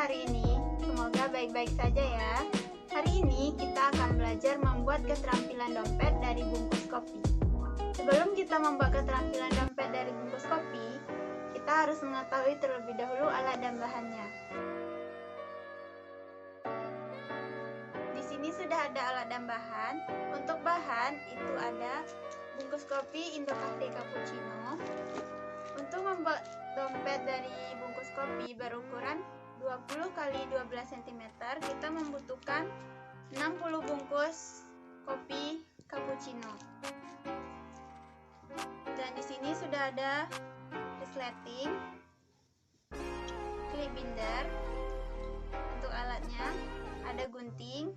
hari ini? Semoga baik-baik saja ya. Hari ini kita akan belajar membuat keterampilan dompet dari bungkus kopi. Sebelum kita membuat keterampilan dompet dari bungkus kopi, kita harus mengetahui terlebih dahulu alat dan bahannya. Di sini sudah ada alat dan bahan. Untuk bahan itu ada bungkus kopi Indo Cafe Cappuccino. Untuk membuat dompet dari bungkus kopi berukuran 20 x 12 cm, kita membutuhkan 60 bungkus kopi cappuccino. Dan di sini sudah ada resleting, klip binder. Untuk alatnya ada gunting,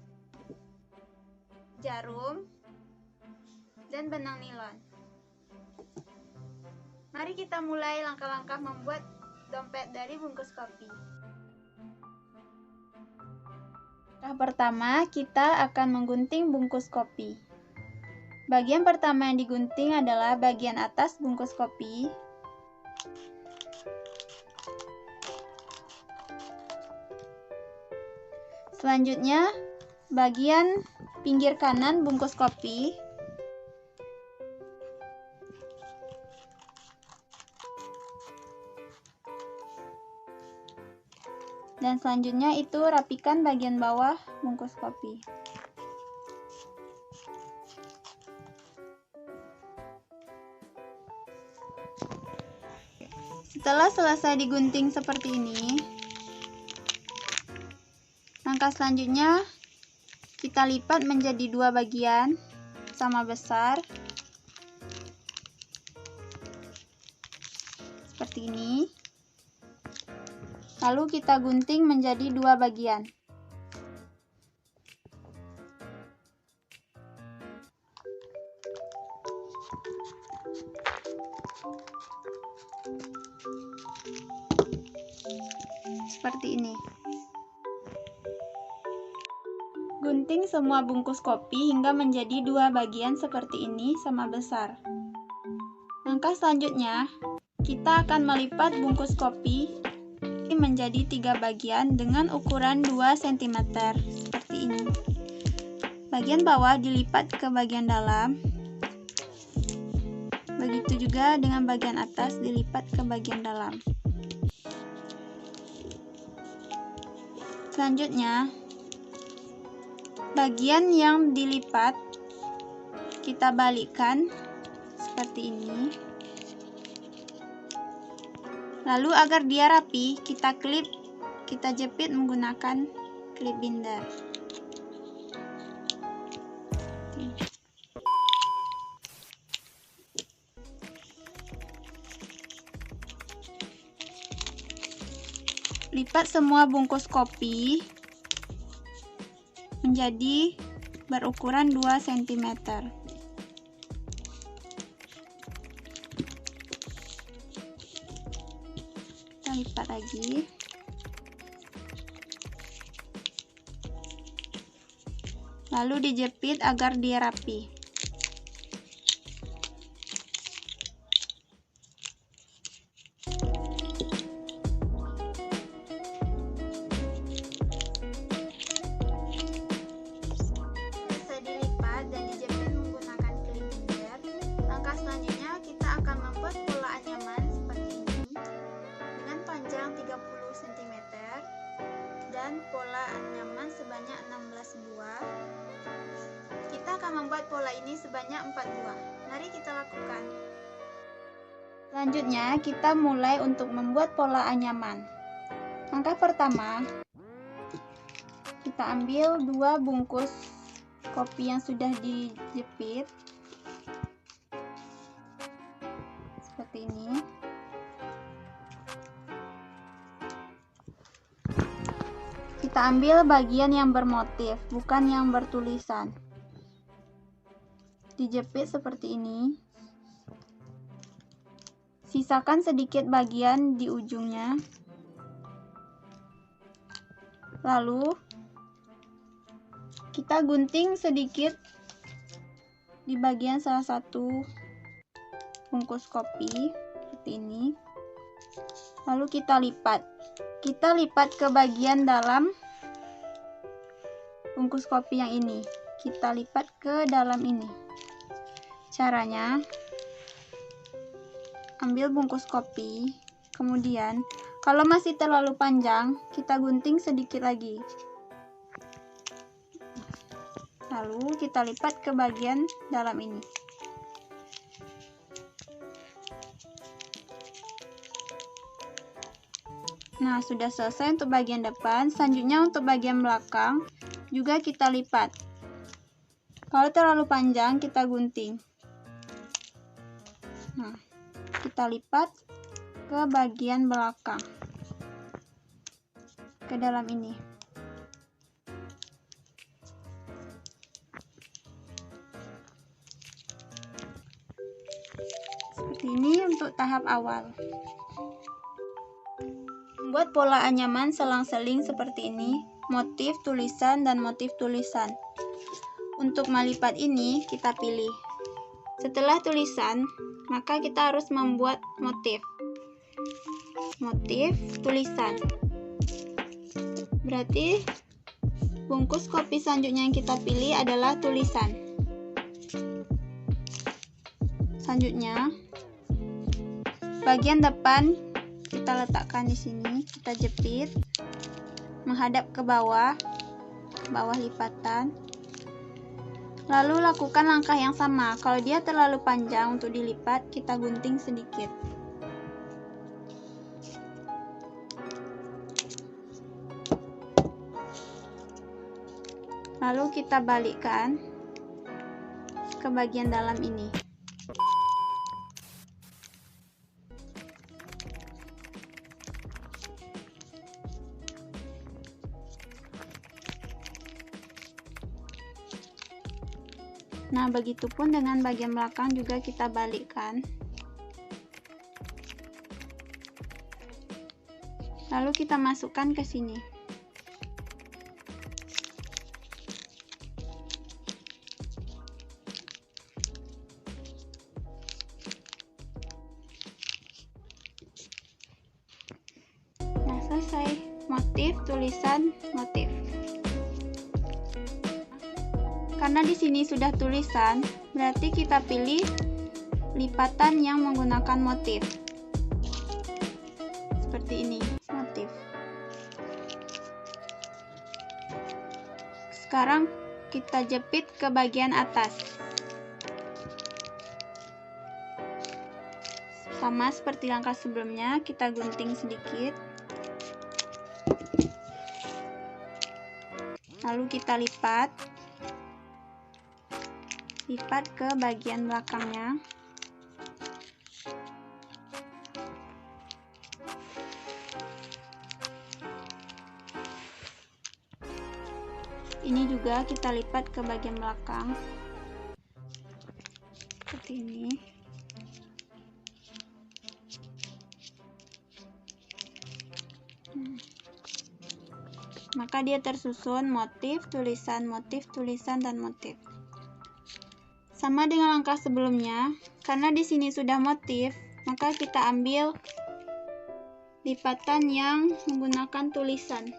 jarum, dan benang nilon. Mari kita mulai langkah-langkah membuat dompet dari bungkus kopi. Langkah pertama, kita akan menggunting bungkus kopi. Bagian pertama yang digunting adalah bagian atas bungkus kopi. Selanjutnya, bagian pinggir kanan bungkus kopi. Dan selanjutnya itu rapikan bagian bawah bungkus kopi. Setelah selesai digunting seperti ini, langkah selanjutnya kita lipat menjadi dua bagian sama besar. Seperti ini. Lalu kita gunting menjadi dua bagian. Seperti ini. Gunting semua bungkus kopi hingga menjadi dua bagian seperti ini sama besar. Langkah selanjutnya, kita akan melipat bungkus kopi menjadi 3 bagian dengan ukuran 2 cm seperti ini. Bagian bawah dilipat ke bagian dalam. Begitu juga dengan bagian atas dilipat ke bagian dalam. Selanjutnya, bagian yang dilipat kita balikkan seperti ini. Lalu agar dia rapi, kita jepit menggunakan klip binder. Lipat semua bungkus kopi menjadi berukuran 2 cm. Lipat lagi. Lalu dijepit agar dia rapi. Selesai dilipat dan dijepit menggunakan klip binder. Langkah selanjutnya kita akan membuat pola anyaman seperti ini. Panjang 30 cm dan pola anyaman sebanyak 16 buah. Kita akan membuat pola ini sebanyak 4 buah. Mari kita lakukan. Selanjutnya kita mulai untuk membuat pola anyaman. Langkah pertama, kita ambil 2 bungkus kopi yang sudah dijepit seperti ini. Kita ambil bagian yang bermotif, bukan yang bertulisan. Dijepit seperti ini. Sisakan sedikit bagian di ujungnya. Lalu, kita gunting sedikit di bagian salah satu bungkus kopi, seperti ini. Lalu kita lipat. kita lipat ke bagian dalam bungkus kopi yang ini. Kita lipat ke dalam ini. Caranya, ambil bungkus kopi, kemudian kalau masih terlalu panjang, kita gunting sedikit lagi. Lalu kita lipat ke bagian dalam ini. Nah, sudah selesai untuk bagian depan. Selanjutnya untuk bagian belakang juga kita lipat. Kalau terlalu panjang, kita gunting. Nah, kita lipat ke bagian belakang, ke dalam ini. Seperti ini untuk tahap awal. Membuat pola anyaman selang-seling seperti ini, motif tulisan dan motif tulisan. Untuk melipat ini kita pilih. Setelah tulisan, maka kita harus membuat motif. Motif tulisan. Berarti bungkus kopi selanjutnya yang kita pilih adalah tulisan. Selanjutnya, bagian depan kita letakkan di sini, kita jepit menghadap ke bawah lipatan. Lalu lakukan langkah yang sama. Kalau dia terlalu panjang untuk dilipat, kita gunting sedikit. Lalu kita balikkan ke bagian dalam ini. Nah, begitupun dengan bagian belakang juga kita balikkan. Lalu kita masukkan ke sini. Nah, selesai. Motif, tulisan, motif. Karena di sini sudah tulisan, berarti kita pilih lipatan yang menggunakan motif. Seperti ini, motif. Sekarang kita jepit ke bagian atas. Sama seperti langkah sebelumnya, kita gunting sedikit. Lalu kita lipat ke bagian belakangnya. Ini juga kita lipat ke bagian belakang. Seperti ini. Maka dia tersusun motif, tulisan, dan motif. Sama dengan langkah sebelumnya, karena di sini sudah motif, maka kita ambil lipatan yang menggunakan tulisan.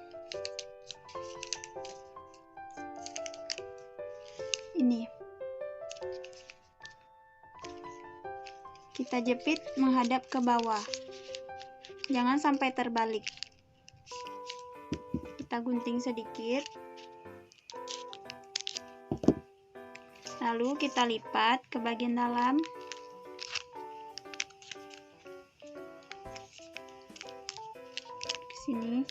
Ini. Kita jepit menghadap ke bawah. Jangan sampai terbalik. Kita gunting sedikit. Lalu kita lipat ke bagian dalam. Ke sini.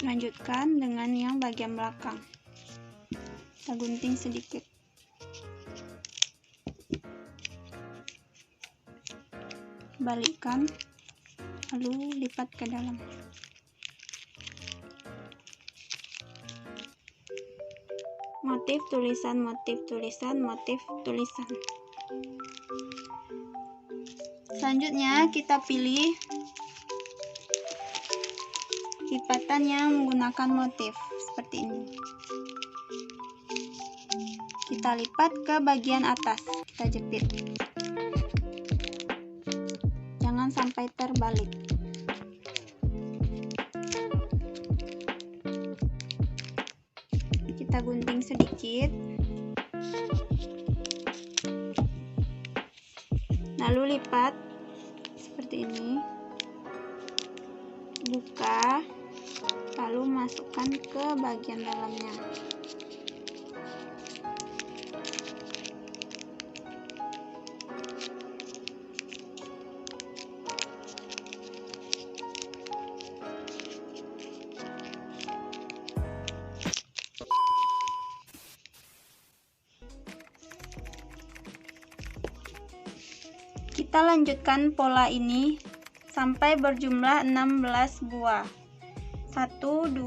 Lanjutkan dengan yang bagian belakang. Kita gunting sedikit. Balikkan. Lalu lipat ke dalam. Motif tulisan, motif tulisan, motif tulisan. Selanjutnya kita pilih lipatan yang menggunakan motif seperti ini. Kita lipat ke bagian atas. kita jepit. Jangan sampai terbalik. Kita gunting sedikit. Lalu lipat seperti ini. Buka, lalu masukkan ke bagian dalamnya. Kita lanjutkan pola ini sampai berjumlah 16 buah. 1, 2,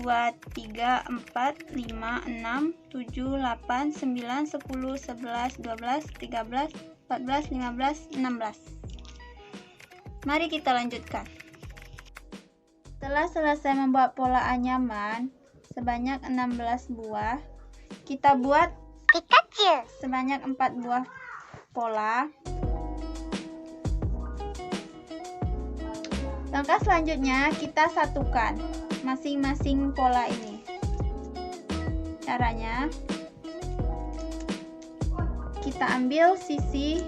3, 4, 5, 6, 7, 8, 9, 10, 11, 12, 13, 14, 15, 16. Mari kita lanjutkan. Setelah selesai membuat pola anyaman sebanyak 16 buah, kita buat Pikachu sebanyak 4 buah pola. Langkah selanjutnya kita satukan masing-masing pola ini. Caranya, kita ambil sisi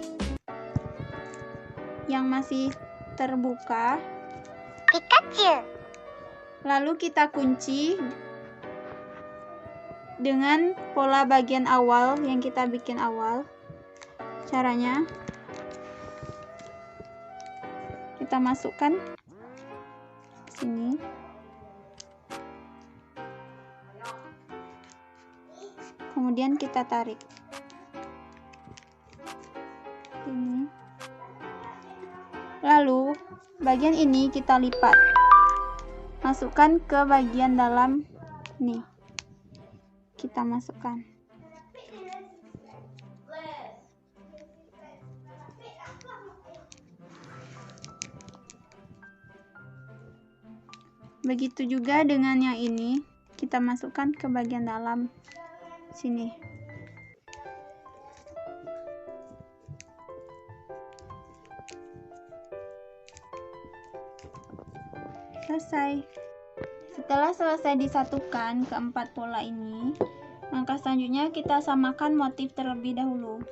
yang masih terbuka, Pikachu, lalu kita kunci dengan pola bagian awal yang kita bikin awal. Caranya, kita masukkan sini, kemudian kita tarik ini, lalu bagian ini kita lipat, masukkan ke bagian dalam nih, kita masukkan. Begitu juga dengan yang ini, kita masukkan ke bagian dalam sini. Selesai. Setelah selesai disatukan keempat pola ini, langkah selanjutnya kita samakan motif terlebih dahulu.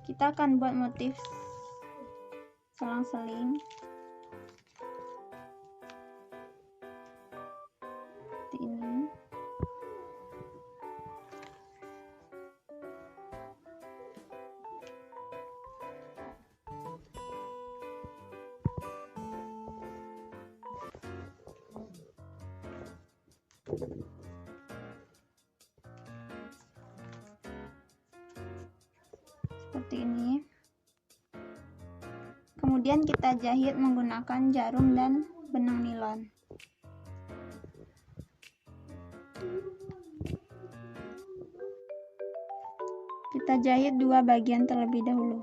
Kita akan buat motif selang-seling. Ini seperti ini. Kemudian kita jahit menggunakan jarum dan benang nilon. Kita jahit dua bagian terlebih dahulu.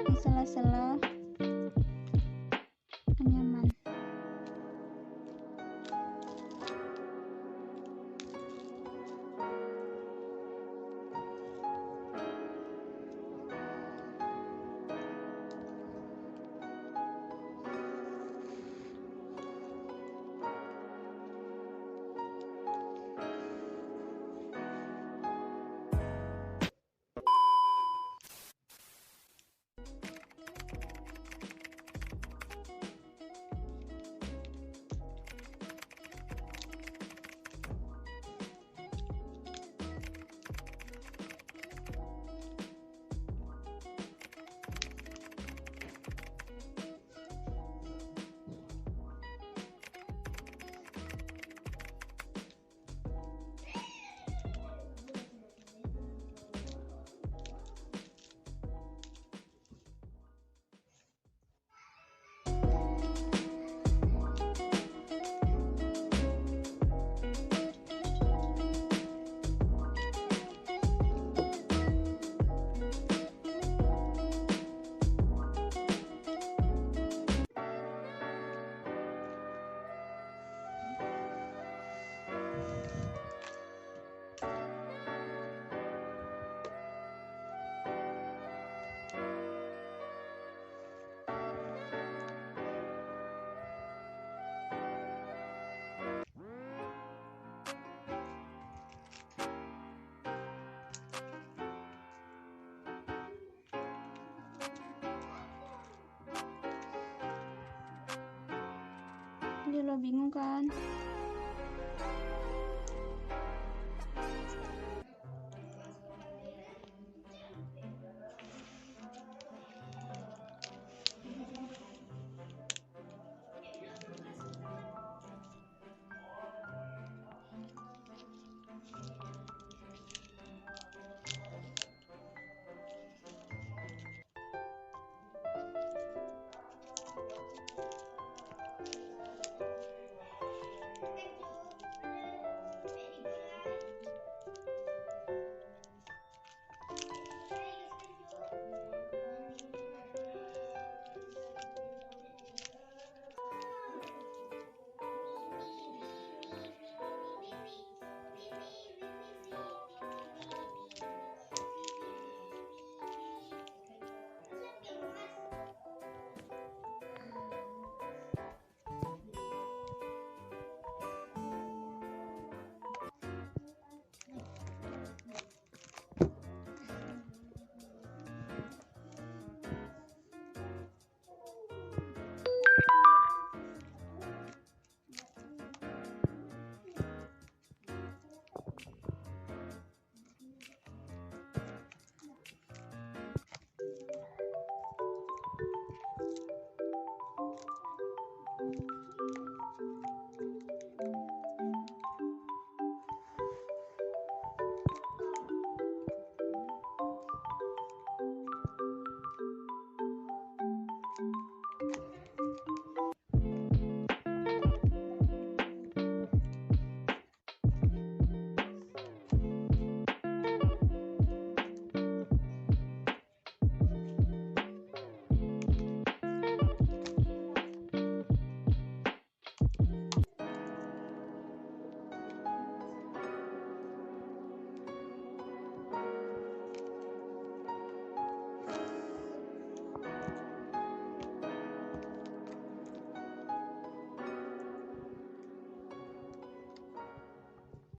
Di sela-sela anyaman. Tadi lo bingung kan?